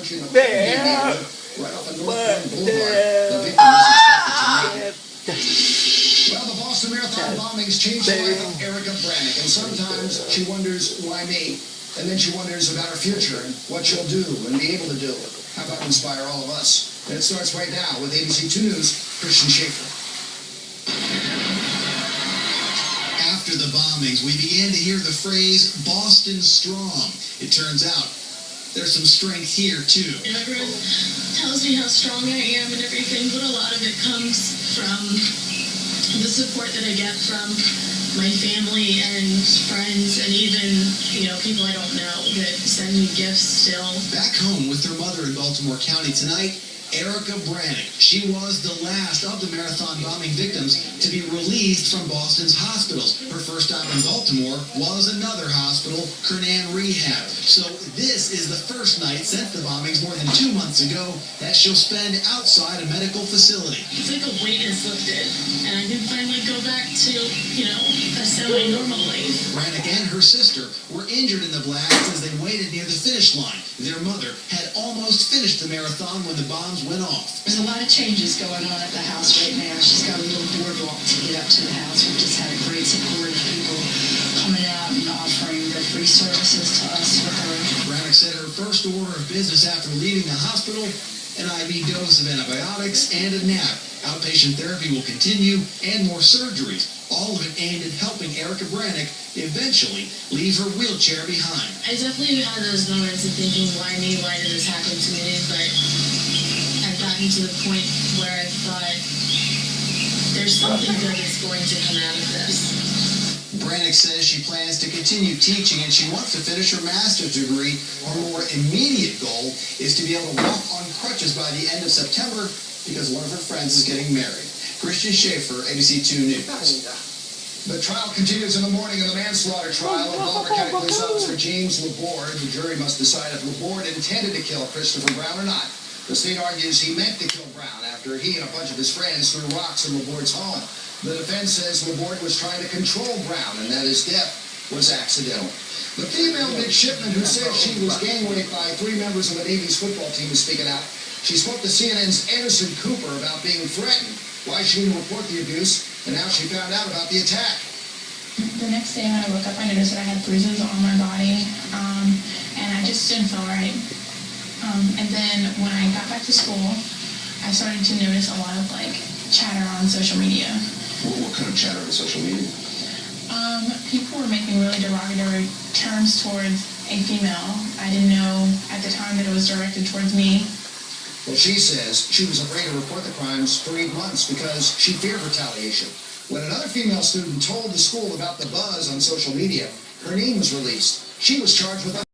approaching a neighborhood right off of North Bend Boulevard. The victim is expected to make it. Well, the Boston Marathon bombings changed the life of Erica Brannick, and sometimes she wonders, why me? And then she wonders about her future and what she'll do and be able to do. How about inspire all of us? And it starts right now with ABC 2 News' Christian Schaefer. After the bombings, we began to hear the phrase, Boston strong. It turns out there's some strength here, too. Everyone tells me how strong I am and everything, but a lot of it comes from the support that I get from my family and friends and even, people I don't know that send me gifts still. Back home with her mother in Baltimore County tonight, Erica Brannick. She was the last of the marathon bombing victims to be released from Boston's hospitals. Her first stop in Baltimore was another hospital, Kernan Rehab. So this is the first night since the bombings more than 2 months ago that she'll spend outside a medical facility. It's like a weight is lifted, and I can finally go back to, a semi-normal life. Brannick and her sister were injured in the blast as they waited near the finish line. Their mother had almost finished the marathon when the bombs went off. There's a lot of changes going on at the house right now. She's got a little boardwalk to get up to the house. We've just had a great support of people coming out and offering their free services to us for her. Brannick said her first order of business after leaving the hospital, an IV dose of antibiotics and a nap. Outpatient therapy will continue and more surgeries, all of it aimed at helping Erica Brannick eventually leave her wheelchair behind. I definitely had those moments of thinking, why me, why did this happen to me, but I've gotten to the point where I thought there's something good that's going to come out of this. Brannick says she plans to continue teaching and she wants to finish her master's degree. Her more immediate goal is to be able to walk on crutches by the end of September because one of her friends is getting married. Christian Schaefer, ABC 2 News. The trial continues in the morning of the manslaughter trial of Baltimore County Police Officer James Laborde. The jury must decide if Laborde intended to kill Christopher Brown or not. The state argues he meant to kill Brown after he and a bunch of his friends threw rocks in Laborde's home. The defense says Laborde was trying to control Brown and that his death was accidental. The female midshipman who says she was gang raped by 3 members of the Navy's football team is speaking out. She spoke to CNN's Anderson Cooper about being threatened, why she didn't report the abuse, and how she found out about the attack. The next day when I woke up, I noticed that I had bruises on my body, and I just didn't feel right. And then when I got back to school, I started to notice a lot of chatter on social media. What kind of chatter on social media? People were making really derogatory terms towards a female. I didn't know at the time that it was directed towards me. Well, she says she was afraid to report the crimes for 8 months because she feared retaliation. When another female student told the school about the buzz on social media, her name was released. She was charged with